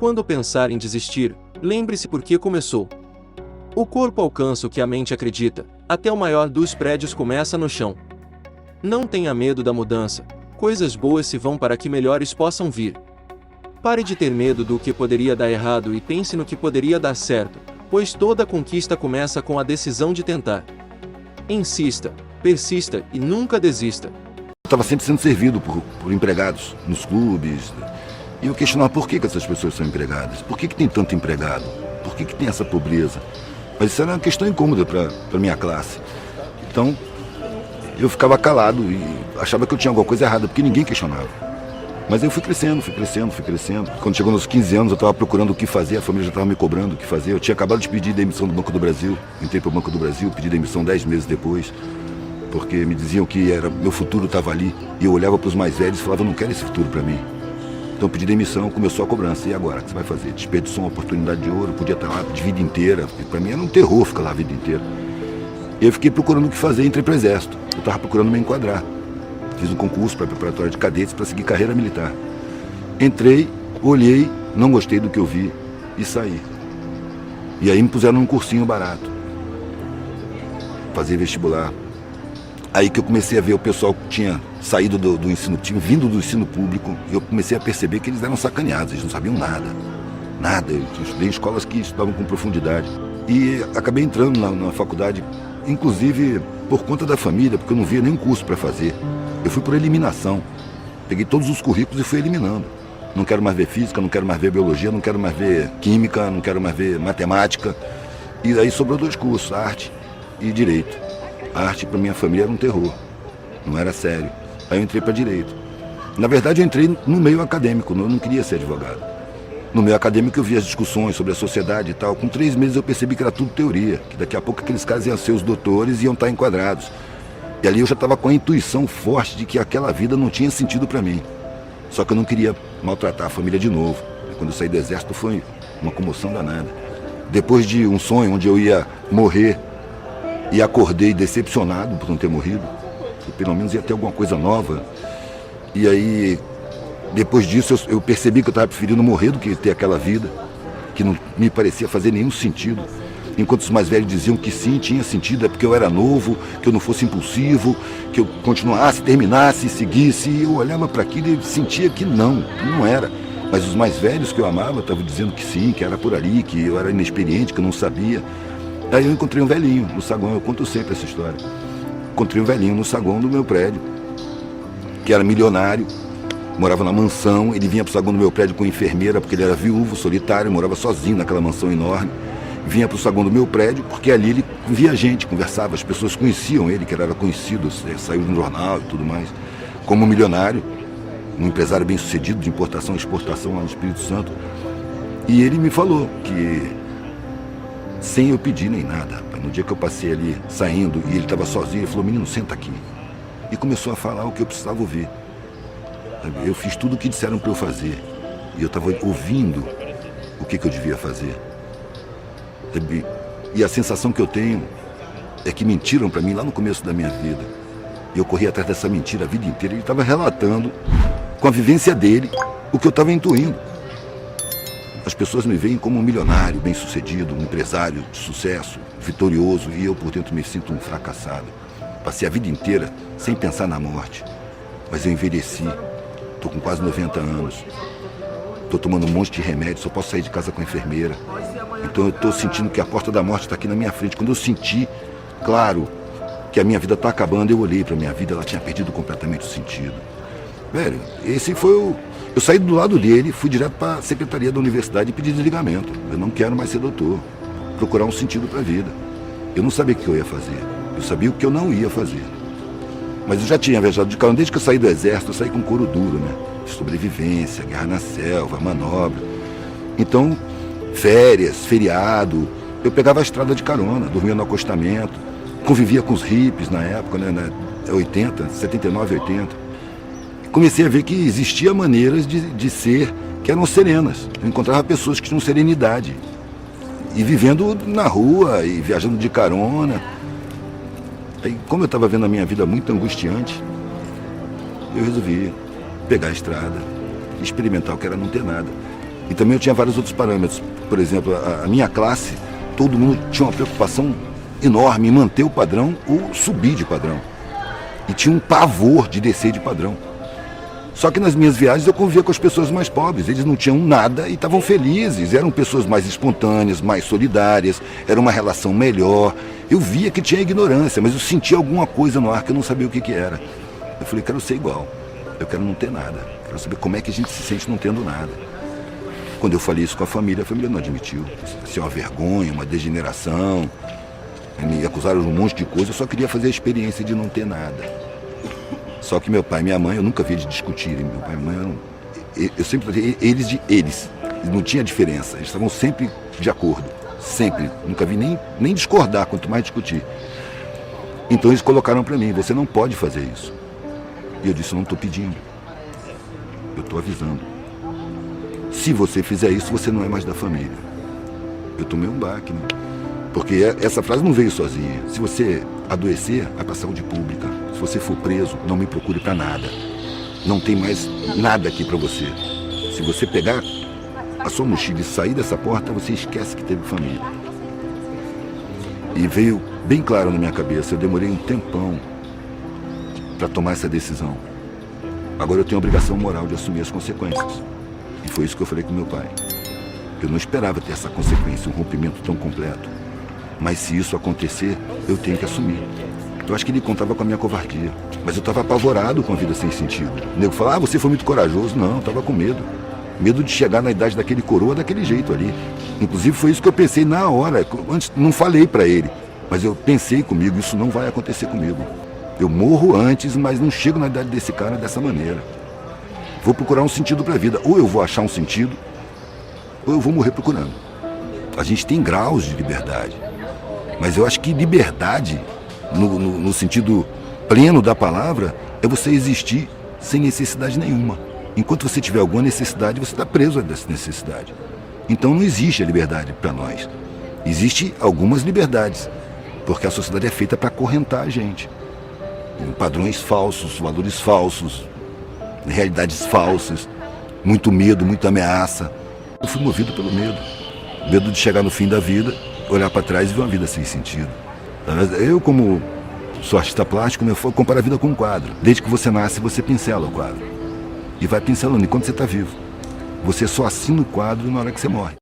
Quando pensar em desistir, lembre-se por que começou. O corpo alcança o que a mente acredita, até o maior dos prédios começa no chão. Não tenha medo da mudança, coisas boas se vão para que melhores possam vir. Pare de ter medo do que poderia dar errado e pense no que poderia dar certo, pois toda conquista começa com a decisão de tentar. Insista, persista e nunca desista. Eu estava sempre sendo servido por empregados nos clubes, e eu questionava por que essas pessoas são empregadas, por que tem tanto empregado, por que tem essa pobreza. Mas isso era uma questão incômoda para a minha classe. Então, eu ficava calado e achava que eu tinha alguma coisa errada, porque ninguém questionava. Mas eu fui crescendo. Quando chegou nos 15 anos, eu estava procurando o que fazer, a família já estava me cobrando o que fazer. Eu tinha acabado de pedir demissão do Banco do Brasil, entrei para o Banco do Brasil, pedi demissão 10 meses depois, porque me diziam que meu futuro estava ali. E eu olhava para os mais velhos e falava, eu não quero esse futuro para mim. Então eu pedi demissão, começou a cobrança. E agora, o que você vai fazer? Desperdiçou uma oportunidade de ouro, podia estar lá de vida inteira. Para mim era um terror ficar lá a vida inteira. E eu fiquei procurando o que fazer, entrei para o Exército. Eu estava procurando me enquadrar. Fiz um concurso para preparatória de cadetes para seguir carreira militar. Entrei, olhei, não gostei do que eu vi e saí. E aí me puseram num cursinho barato. Fazer vestibular. Aí que eu comecei a ver o pessoal que tinha saído do ensino, tinha vindo do ensino público, e eu comecei a perceber que eles eram sacaneados, eles não sabiam nada. Nada, eu estudei em escolas que estudavam com profundidade. E acabei entrando na faculdade, inclusive por conta da família, porque eu não via nenhum curso para fazer. Eu fui por eliminação. Peguei todos os currículos e fui eliminando. Não quero mais ver física, não quero mais ver biologia, não quero mais ver química, não quero mais ver matemática. E aí sobrou 2 cursos, arte e direito. A arte para minha família era um terror, não era sério. Aí eu entrei para direito. Na verdade eu entrei no meio acadêmico, eu não queria ser advogado. No meio acadêmico eu via as discussões sobre a sociedade e tal. Com 3 meses eu percebi que era tudo teoria, que daqui a pouco aqueles caras iam ser os doutores e iam estar enquadrados. E ali eu já estava com a intuição forte de que aquela vida não tinha sentido para mim. Só que eu não queria maltratar a família de novo. E quando eu saí do Exército foi uma comoção danada. Depois de um sonho onde eu ia morrer, e acordei decepcionado por não ter morrido, que pelo menos ia ter alguma coisa nova. E aí, depois disso, eu percebi que eu estava preferindo morrer do que ter aquela vida, que não me parecia fazer nenhum sentido. Enquanto os mais velhos diziam que sim, tinha sentido, é porque eu era novo, que eu não fosse impulsivo, que eu continuasse, terminasse, seguisse. E eu olhava para aquilo e sentia que não era. Mas os mais velhos que eu amava estavam dizendo que sim, que era por ali, que eu era inexperiente, que eu não sabia. Aí eu encontrei um velhinho no saguão, eu conto sempre essa história. Encontrei um velhinho no saguão do meu prédio, que era milionário, morava na mansão, ele vinha para o saguão do meu prédio com enfermeira, porque ele era viúvo, solitário, morava sozinho naquela mansão enorme. Vinha para o saguão do meu prédio, porque ali ele via gente, conversava, as pessoas conheciam ele, que ele era conhecido, saiu no jornal e tudo mais. Como milionário, um empresário bem sucedido de importação e exportação lá no Espírito Santo. E ele me falou que, sem eu pedir nem nada, rapaz, no dia que eu passei ali saindo e ele estava sozinho, ele falou, menino, senta aqui. E começou a falar o que eu precisava ouvir. Eu fiz tudo o que disseram para eu fazer. E eu estava ouvindo o que eu devia fazer. E a sensação que eu tenho é que mentiram para mim lá no começo da minha vida. E eu corri atrás dessa mentira a vida inteira. Ele estava relatando, com a vivência dele, o que eu estava intuindo. As pessoas me veem como um milionário, bem-sucedido, um empresário de sucesso, vitorioso, e eu por dentro me sinto um fracassado. Passei a vida inteira sem pensar na morte, mas eu envelheci, estou com quase 90 anos, estou tomando um monte de remédio, só posso sair de casa com a enfermeira. Então eu estou sentindo que a porta da morte está aqui na minha frente. Quando eu senti, claro, que a minha vida está acabando, eu olhei para a minha vida, ela tinha perdido completamente o sentido. Velho, esse foi o... Eu saí do lado dele, fui direto para a secretaria da universidade e pedi desligamento. Eu não quero mais ser doutor. Procurar um sentido para a vida. Eu não sabia o que eu ia fazer. Eu sabia o que eu não ia fazer. Mas eu já tinha viajado de carro. Desde que eu saí do Exército, eu saí com couro duro, né? Sobrevivência, guerra na selva, manobra. Então, férias, feriado, eu pegava a estrada de carona, dormia no acostamento, convivia com os hippies na época, né? 80, 79, 80. Comecei a ver que existia maneiras de ser que eram serenas. Eu encontrava pessoas que tinham serenidade. E vivendo na rua e viajando de carona. Aí, como eu estava vendo a minha vida muito angustiante, eu resolvi pegar a estrada e experimentar o que era não ter nada. E também eu tinha vários outros parâmetros. Por exemplo, a minha classe, todo mundo tinha uma preocupação enorme em manter o padrão ou subir de padrão. E tinha um pavor de descer de padrão. Só que nas minhas viagens eu convivia com as pessoas mais pobres. Eles não tinham nada e estavam felizes. Eram pessoas mais espontâneas, mais solidárias. Era uma relação melhor. Eu via que tinha ignorância, mas eu sentia alguma coisa no ar que eu não sabia o que era. Eu falei, quero ser igual. Eu quero não ter nada. Quero saber como é que a gente se sente não tendo nada. Quando eu falei isso com a família não admitiu. Isso é uma vergonha, uma degeneração. Me acusaram de um monte de coisa. Eu só queria fazer a experiência de não ter nada. Só que meu pai e minha mãe, eu nunca vi eles discutirem. Meu pai e minha mãe, eu sempre tratei eles de eles. Não tinha diferença. Eles estavam sempre de acordo. Sempre. Nunca vi nem discordar, quanto mais discutir. Então eles colocaram para mim, você não pode fazer isso. E eu disse, eu não estou pedindo. Eu estou avisando. Se você fizer isso, você não é mais da família. Eu tomei um baque, né? Porque essa frase não veio sozinha. Se você adoecer, vai para a saúde pública. Se você for preso, não me procure para nada. Não tem mais nada aqui para você. Se você pegar a sua mochila e sair dessa porta, você esquece que teve família. E veio bem claro na minha cabeça. Eu demorei um tempão para tomar essa decisão. Agora eu tenho a obrigação moral de assumir as consequências. E foi isso que eu falei com meu pai. Eu não esperava ter essa consequência, um rompimento tão completo. Mas se isso acontecer, eu tenho que assumir. Eu acho que ele contava com a minha covardia. Mas eu estava apavorado com a vida sem sentido. O nego falava, você foi muito corajoso. Não, eu estava com medo. Medo de chegar na idade daquele coroa daquele jeito ali. Inclusive foi isso que eu pensei na hora. Antes, não falei para ele, mas eu pensei comigo, isso não vai acontecer comigo. Eu morro antes, mas não chego na idade desse cara dessa maneira. Vou procurar um sentido para a vida. Ou eu vou achar um sentido, ou eu vou morrer procurando. A gente tem graus de liberdade. Mas eu acho que liberdade, no sentido pleno da palavra, é você existir sem necessidade nenhuma. Enquanto você tiver alguma necessidade, você está preso a essa necessidade. Então não existe a liberdade para nós. Existem algumas liberdades, porque a sociedade é feita para acorrentar a gente. Em padrões falsos, valores falsos, realidades falsas, muito medo, muita ameaça. Eu fui movido pelo medo. Medo de chegar no fim da vida, olhar para trás e ver uma vida sem sentido. Eu, como sou artista plástico, eu comparo a vida com um quadro. Desde que você nasce, você pincela o quadro. E vai pincelando enquanto você está vivo. Você só assina o quadro na hora que você morre.